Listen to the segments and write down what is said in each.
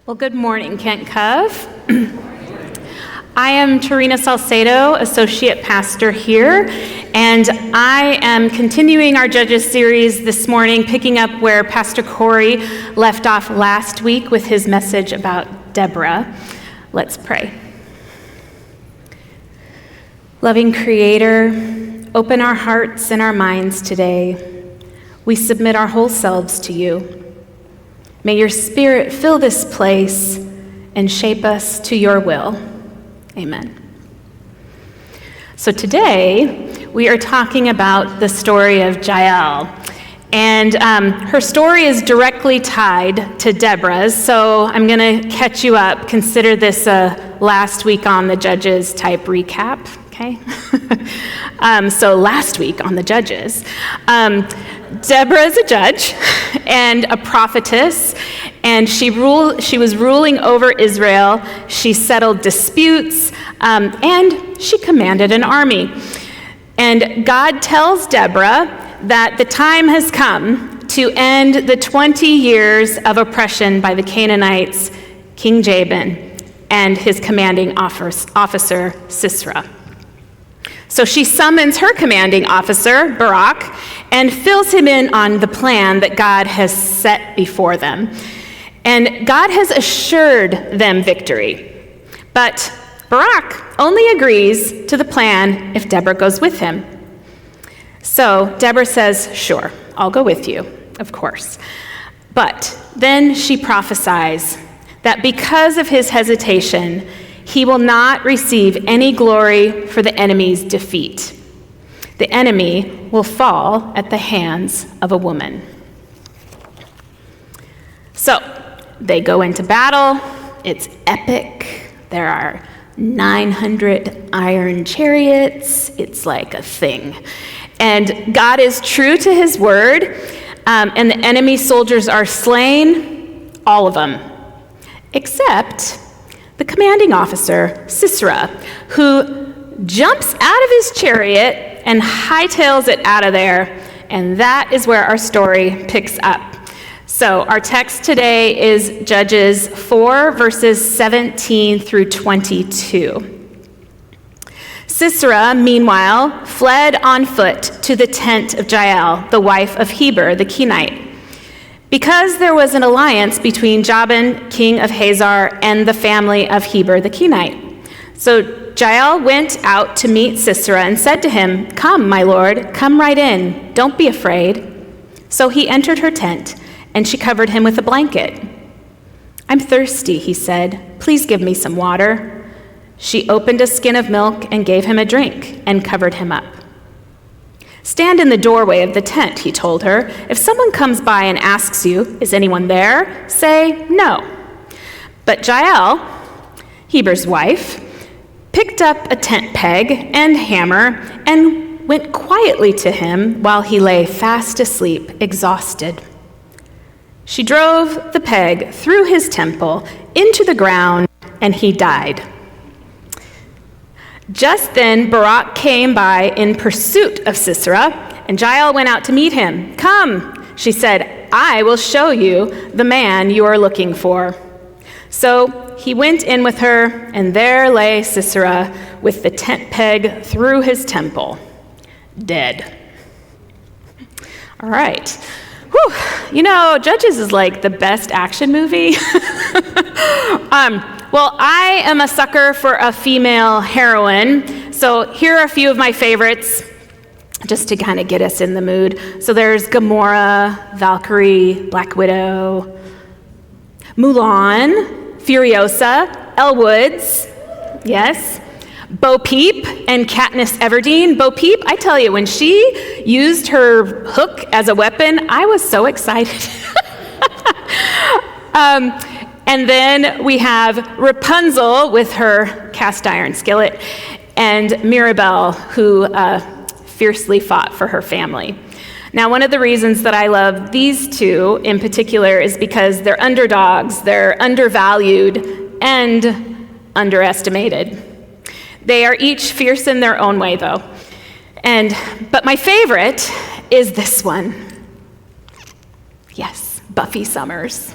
Well, good morning, Kent Cove. I am Torina Salcedo, Associate Pastor here, and I am continuing our Judges series this morning, picking up where Pastor Corey left off last week with his message about Deborah. Let's pray. Loving Creator, open our hearts and our minds today. We submit our whole selves to you. May your Spirit fill this place and shape us to your will. Amen. So today, we are talking about the story of Jael. And her story is directly tied to Deborah's, so I'm going to catch you up. Consider this a last week on the Judges type recap, okay? So last week on the Judges, Deborah is a judge and a prophetess, and she was ruling over Israel. She settled disputes, and she commanded an army. And God tells Deborah that the time has come to end the 20 years of oppression by the Canaanites, King Jabin, and his commanding officer, Sisera. So she summons her commanding officer, Barak, and fills him in on the plan that God has set before them. And God has assured them victory. But Barak only agrees to the plan if Deborah goes with him. So Deborah says, sure, I'll go with you, of course. But then she prophesies that because of his hesitation, he will not receive any glory for the enemy's defeat. The enemy will fall at the hands of a woman. So they go into battle. It's epic. There are 900 iron chariots. It's like a thing. And God is true to his word, and the enemy soldiers are slain, all of them, except the commanding officer, Sisera, who jumps out of his chariot and hightails it out of there, and that is where our story picks up. So our text today is Judges 4, verses 17 through 22. Sisera, meanwhile, fled on foot to the tent of Jael, the wife of Heber the Kenite, because there was an alliance between Jabin, king of Hazor, and the family of Heber the Kenite. So Jael went out to meet Sisera and said to him, "Come, my lord, come right in. Don't be afraid." So he entered her tent, and she covered him with a blanket. "I'm thirsty," he said. "Please give me some water." She opened a skin of milk and gave him a drink and covered him up. "Stand in the doorway of the tent," he told her. "If someone comes by and asks you, 'Is anyone there?' say no." But Jael, Heber's wife, picked up a tent peg and hammer and went quietly to him while he lay fast asleep, exhausted. She drove the peg through his temple into the ground, and he died. Just then Barak came by in pursuit of Sisera, and Jael went out to meet him. "Come," she said, "I will show you the man you are looking for." So he went in with her, and there lay Sisera with the tent peg through his temple, dead. All right. Whew. You know, Judges is like the best action movie. Well, I am a sucker for a female heroine, so here are a few of my favorites, just to kind of get us in the mood. So there's Gamora, Valkyrie, Black Widow, Mulan, Furiosa, Elle Woods, yes, Bo Peep and Katniss Everdeen. Bo Peep, I tell you, when she used her hook as a weapon, I was so excited. And then we have Rapunzel with her cast iron skillet, and Mirabelle, who fiercely fought for her family. Now, one of the reasons that I love these two in particular is because they're underdogs, they're undervalued, and underestimated. They are each fierce in their own way, though. But my favorite is this one. Yes, Buffy Summers.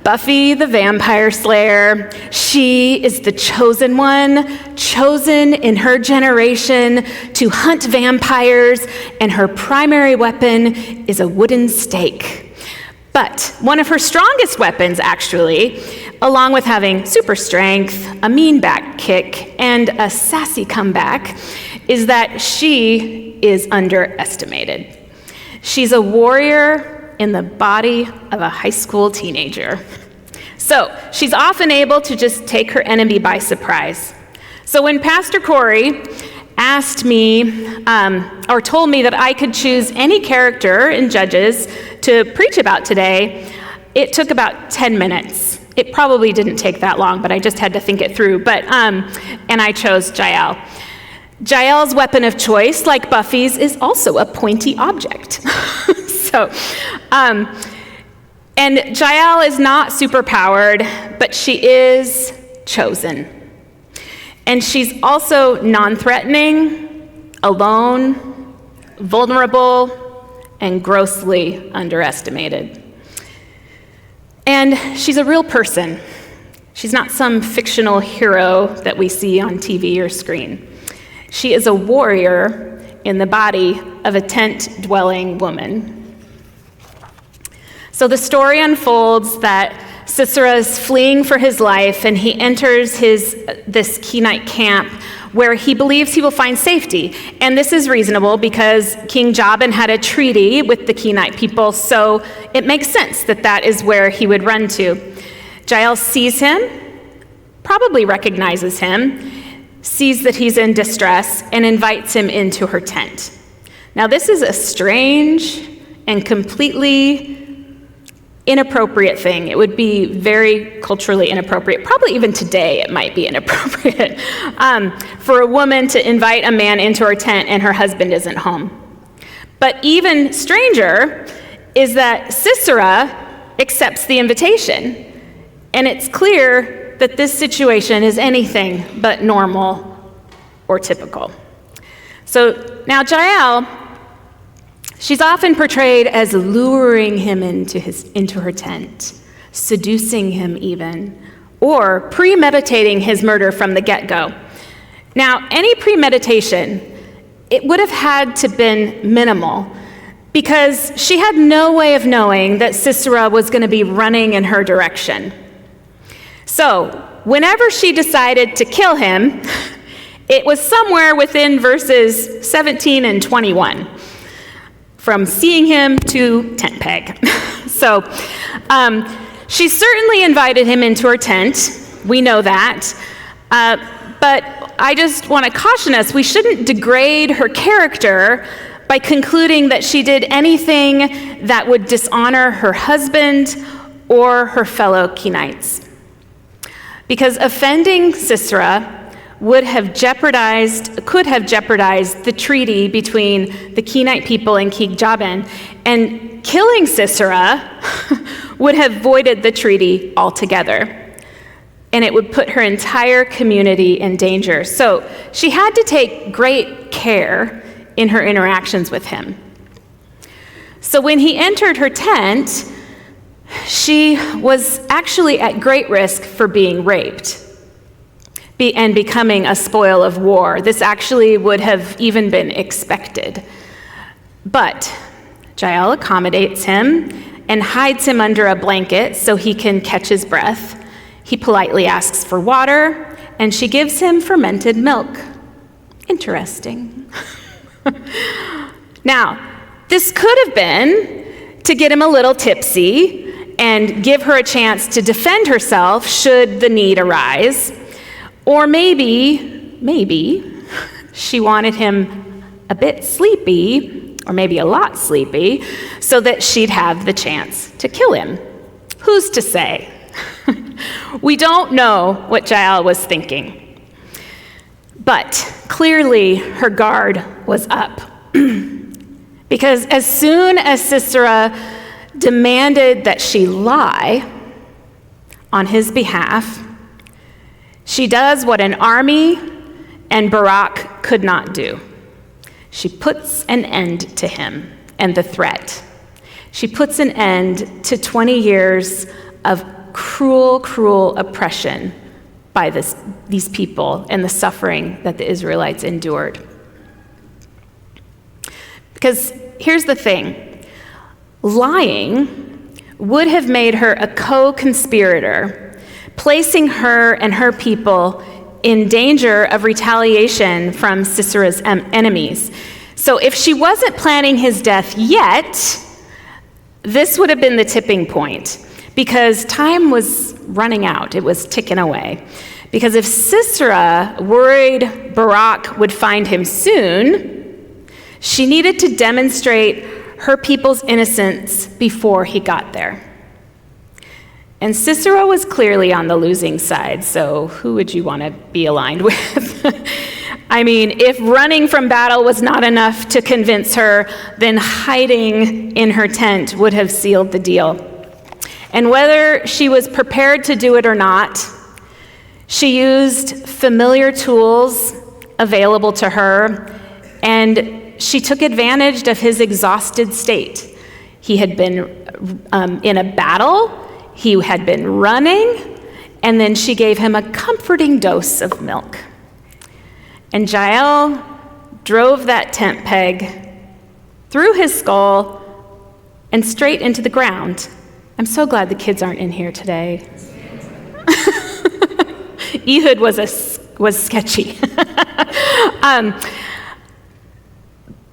Buffy the Vampire Slayer. She is the chosen one, chosen in her generation to hunt vampires, and her primary weapon is a wooden stake. But one of her strongest weapons, actually, along with having super strength, a mean back kick, and a sassy comeback, is that she is underestimated. She's a warrior in the body of a high school teenager. So she's often able to just take her enemy by surprise. So when Pastor Corey asked me, or told me that I could choose any character in Judges to preach about today, it took about 10 minutes. It probably didn't take that long, but I just had to think it through. And I chose Jael. Jael's weapon of choice, like Buffy's, is also a pointy object. And Jael is not superpowered, but she is chosen. And she's also non-threatening, alone, vulnerable, and grossly underestimated. And she's a real person. She's not some fictional hero that we see on TV or screen. She is a warrior in the body of a tent-dwelling woman. So the story unfolds that Sisera is fleeing for his life, and he enters this Kenite camp where he believes he will find safety. And this is reasonable because King Jabin had a treaty with the Kenite people, so it makes sense that that is where he would run to. Jael sees him, probably recognizes him, sees that he's in distress, and invites him into her tent. Now, this is a strange and completely inappropriate thing. It would be very culturally inappropriate. Probably even today it might be inappropriate for a woman to invite a man into her tent and her husband isn't home. But even stranger is that Sisera accepts the invitation. And it's clear that this situation is anything but normal or typical. So now Jael, she's often portrayed as luring him into her tent, seducing him even, or premeditating his murder from the get-go. Now, any premeditation, it would have had to been minimal because she had no way of knowing that Sisera was going to be running in her direction. So, whenever she decided to kill him, it was somewhere within verses 17 and 21. From seeing him to tent peg. So she certainly invited him into her tent. We know that. But I just want to caution us, we shouldn't degrade her character by concluding that she did anything that would dishonor her husband or her fellow Kenites. Because offending Sisera could have jeopardized the treaty between the Kenite people and King Jabin, and killing Sisera would have voided the treaty altogether, and it would put her entire community in danger. So she had to take great care in her interactions with him. So when he entered her tent, she was actually at great risk for being raped and becoming a spoil of war. This actually would have even been expected. But Jael accommodates him and hides him under a blanket so he can catch his breath. He politely asks for water, and she gives him fermented milk. Interesting. Now, this could have been to get him a little tipsy and give her a chance to defend herself should the need arise. Or maybe she wanted him a bit sleepy, or maybe a lot sleepy, so that she'd have the chance to kill him. Who's to say? We don't know what Jael was thinking. But clearly her guard was up. Because as soon as Sisera demanded that she lie on his behalf, she does what an army and Barak could not do. She puts an end to him and the threat. She puts an end to 20 years of cruel, cruel oppression by these people and the suffering that the Israelites endured. Because here's the thing, lying would have made her a co-conspirator, placing her and her people in danger of retaliation from Sisera's enemies. So if she wasn't planning his death yet, this would have been the tipping point, because time was running out. It was ticking away. Because if Sisera worried Barak would find him soon, she needed to demonstrate her people's innocence before he got there. And Sisera was clearly on the losing side, so who would you want to be aligned with? I mean, if running from battle was not enough to convince her, then hiding in her tent would have sealed the deal. And whether she was prepared to do it or not, she used familiar tools available to her, and she took advantage of his exhausted state. He had been in a battle, he had been running, and then she gave him a comforting dose of milk. And Jael drove that tent peg through his skull and straight into the ground. I'm so glad the kids aren't in here today. Ehud was sketchy.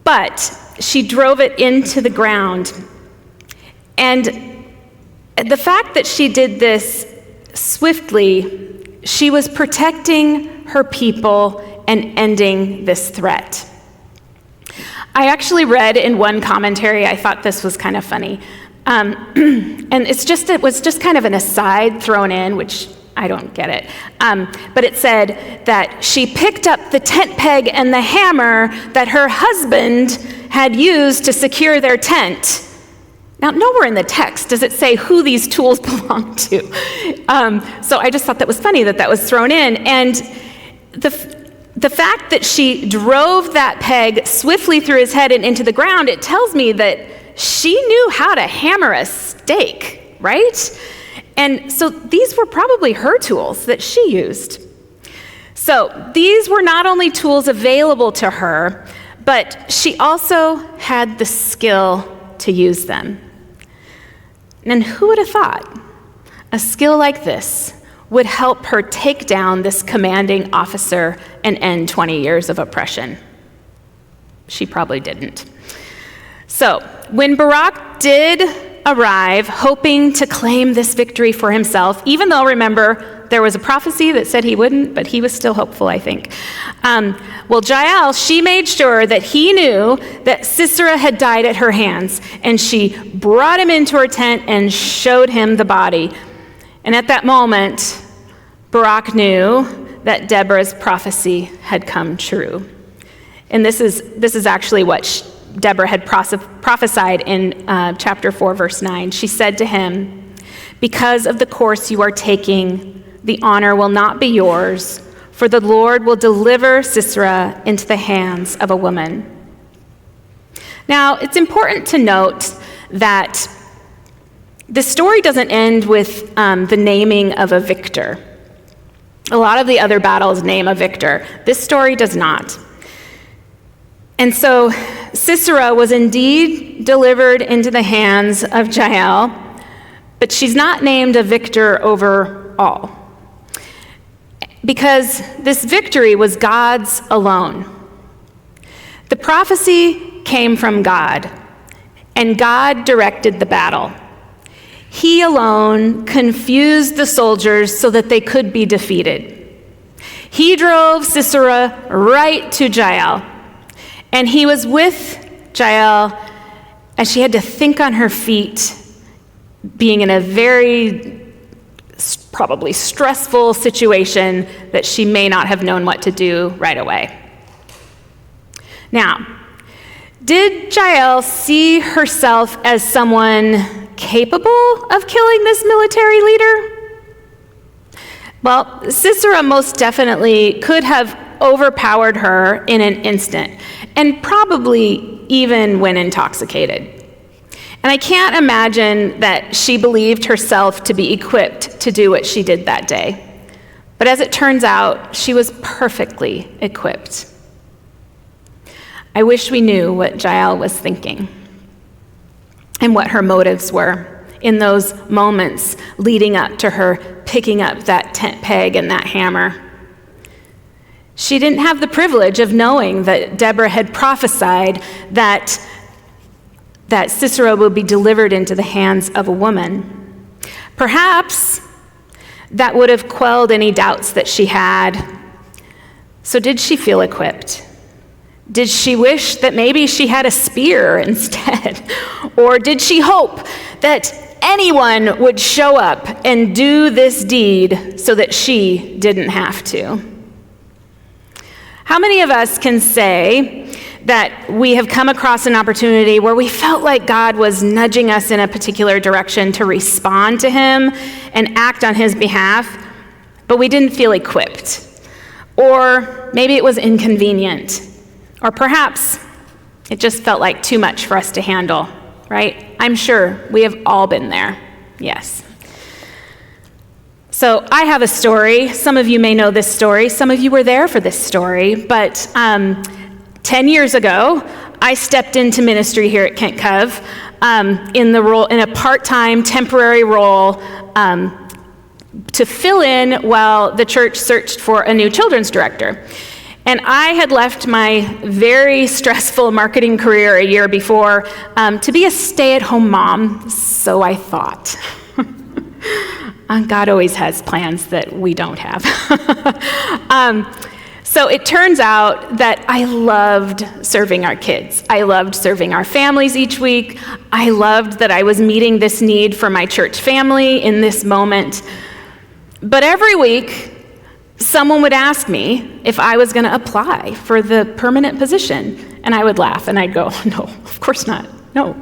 But she drove it into the ground. And the fact that she did this swiftly, she was protecting her people and ending this threat. I actually read in one commentary, I thought this was kind of funny. And it was just kind of an aside thrown in, which I don't get it. But it said that she picked up the tent peg and the hammer that her husband had used to secure their tent. Now, nowhere in the text does it say who these tools belong to. So I just thought that was funny that was thrown in. And the fact that she drove that peg swiftly through his head and into the ground, it tells me that she knew how to hammer a stake, right? And so these were probably her tools that she used. So these were not only tools available to her, but she also had the skill to use them. And who would have thought a skill like this would help her take down this commanding officer and end 20 years of oppression? She probably didn't. So when Barak did arrive, hoping to claim this victory for himself, even though, remember, there was a prophecy that said he wouldn't, but he was still hopeful, I think. Jael, she made sure that he knew that Sisera had died at her hands, and she brought him into her tent and showed him the body. And at that moment, Barak knew that Deborah's prophecy had come true. And this is actually what Deborah had prophesied in chapter 4, verse 9. She said to him, "Because of the course you are taking, the honor will not be yours, for the Lord will deliver Sisera into the hands of a woman." Now, it's important to note that the story doesn't end with the naming of a victor. A lot of the other battles name a victor. This story does not. And so Sisera was indeed delivered into the hands of Jael, but she's not named a victor over all, because this victory was God's alone. The prophecy came from God, and God directed the battle. He alone confused the soldiers so that they could be defeated. He drove Sisera right to Jael, and he was with Jael as she had to think on her feet, being in a very probably stressful situation that she may not have known what to do right away. Now, did Jael see herself as someone capable of killing this military leader? Well, Sisera most definitely could have overpowered her in an instant, and probably even when intoxicated. And I can't imagine that she believed herself to be equipped to do what she did that day. But as it turns out, she was perfectly equipped. I wish we knew what Jael was thinking and what her motives were in those moments leading up to her picking up that tent peg and that hammer. She didn't have the privilege of knowing that Deborah had prophesied that Sisera would be delivered into the hands of a woman. Perhaps that would have quelled any doubts that she had. So did she feel equipped? Did she wish that maybe she had a spear instead? Or did she hope that anyone would show up and do this deed so that she didn't have to? How many of us can say that we have come across an opportunity where we felt like God was nudging us in a particular direction to respond to him and act on his behalf, but we didn't feel equipped? Or maybe it was inconvenient. Or perhaps it just felt like too much for us to handle, right? I'm sure we have all been there, yes. So I have a story. Some of you may know this story. Some of you were there for this story. But 10 years ago, I stepped into ministry here at Kent Cove in a part-time, temporary role to fill in while the church searched for a new children's director. And I had left my very stressful marketing career a year before to be a stay-at-home mom, so I thought. God always has plans that we don't have. So it turns out that I loved serving our kids. I loved serving our families each week. I loved that I was meeting this need for my church family in this moment. But every week, someone would ask me if I was going to apply for the permanent position. And I would laugh and I'd go, no, of course not, no.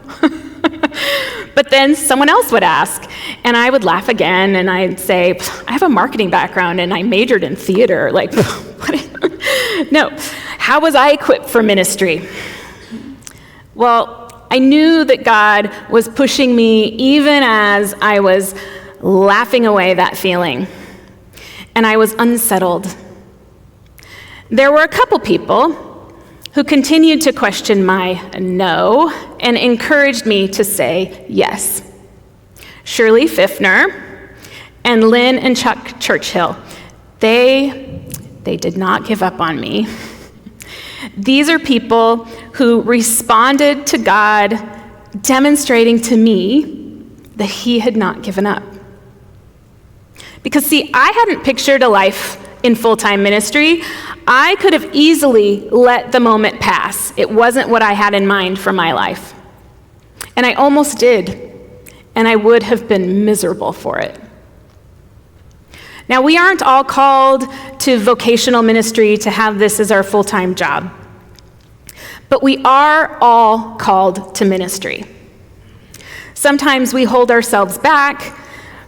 But then someone else would ask, and I would laugh again, and I'd say, I have a marketing background, and I majored in theater. Like, what? No. How was I equipped for ministry? Well, I knew that God was pushing me even as I was laughing away that feeling, and I was unsettled. There were a couple people who continued to question my no and encouraged me to say yes. Shirley Pfiffner and Lynn and Chuck Churchill, they did not give up on me. These are people who responded to God, demonstrating to me that he had not given up. Because see, I hadn't pictured a life in full-time ministry. I could have easily let the moment pass. It wasn't what I had in mind for my life. And I almost did, and I would have been miserable for it. Now, we aren't all called to vocational ministry to have this as our full-time job, but we are all called to ministry. Sometimes we hold ourselves back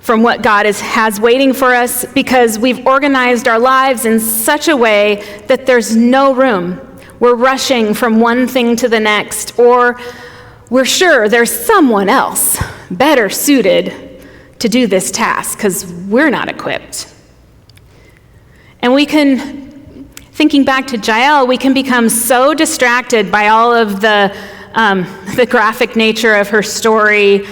from what God has waiting for us because we've organized our lives in such a way that there's no room. We're rushing from one thing to the next, or we're sure there's someone else better suited to do this task because we're not equipped. And we can, thinking back to Jael, we can become so distracted by all of the graphic nature of her story,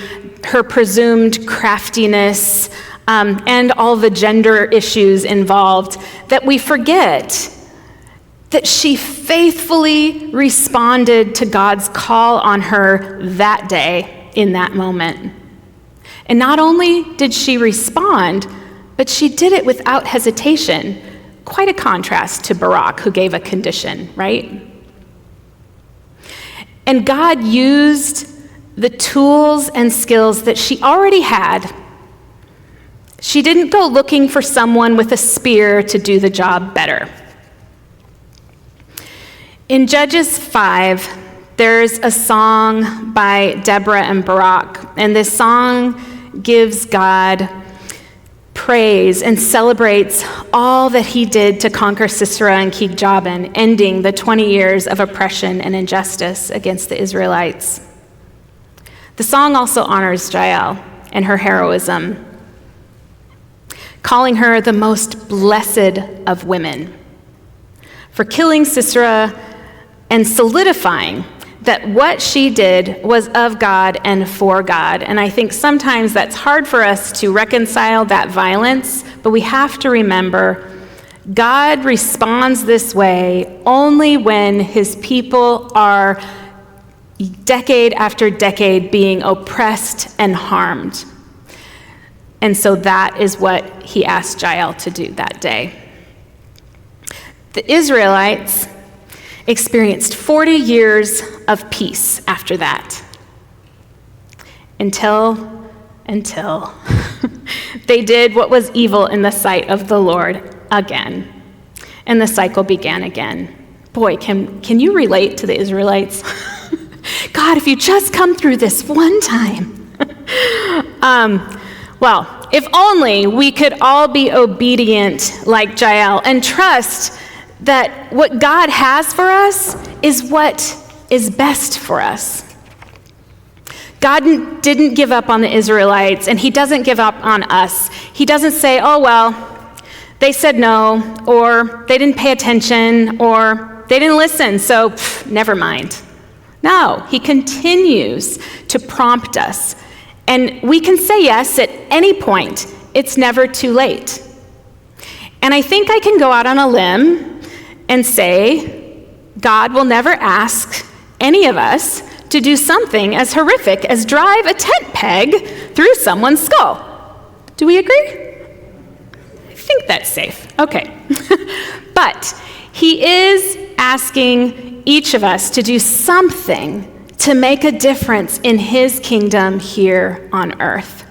her presumed craftiness, and all the gender issues involved, that we forget that she faithfully responded to God's call on her that day in that moment. And not only did she respond, but she did it without hesitation. Quite a contrast to Barak, who gave a condition, right? And God used the tools and skills that she already had. She didn't go looking for someone with a spear to do the job better. In Judges 5, there's a song by Deborah and Barak, and this song gives God praise and celebrates all that he did to conquer Sisera and King Jabin, ending the 20 years of oppression and injustice against the Israelites. The song also honors Jael and her heroism, calling her the most blessed of women for killing Sisera and solidifying that what she did was of God and for God. And I think sometimes that's hard for us to reconcile that violence, but we have to remember God responds this way only when his people are decade after decade being oppressed and harmed. And so that is what he asked Jael to do that day. The Israelites experienced 40 years of peace after that, until they did what was evil in the sight of the Lord again, and the cycle began again. Boy, can you relate to the Israelites? God, if you just come through this one time. Well, if only we could all be obedient like Jael and trust that what God has for us is what is best for us. God didn't give up on the Israelites, and he doesn't give up on us. He doesn't say, oh, well, they said no, or they didn't pay attention, or they didn't listen, so never mind. No, he continues to prompt us. And we can say yes at any point. It's never too late. And I think I can go out on a limb and say, God will never ask any of us to do something as horrific as drive a tent peg through someone's skull. Do we agree? I think that's safe. Okay. But he is asking each of us to do something to make a difference in his kingdom here on earth,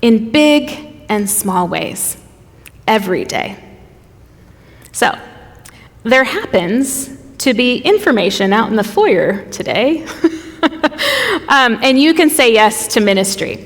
in big and small ways, every day. So, there happens to be information out in the foyer today, and you can say yes to ministry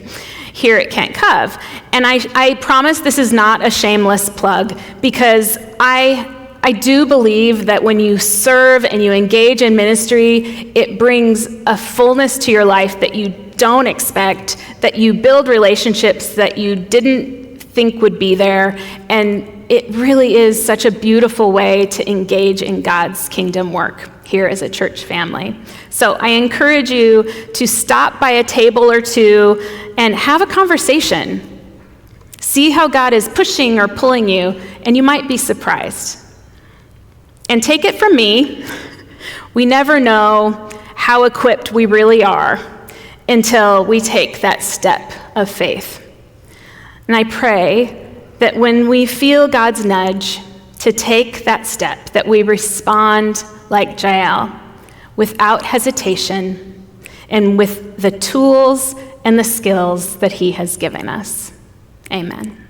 here at Kent Cove. And I promise this is not a shameless plug, because I do believe that when you serve and you engage in ministry, it brings a fullness to your life that you don't expect, that you build relationships that you didn't think would be there, and it really is such a beautiful way to engage in God's kingdom work here as a church family. So I encourage you to stop by a table or two and have a conversation. See how God is pushing or pulling you, and you might be surprised. And take it from me, we never know how equipped we really are until we take that step of faith. And I pray that when we feel God's nudge to take that step, that we respond like Jael, without hesitation, and with the tools and the skills that he has given us. Amen.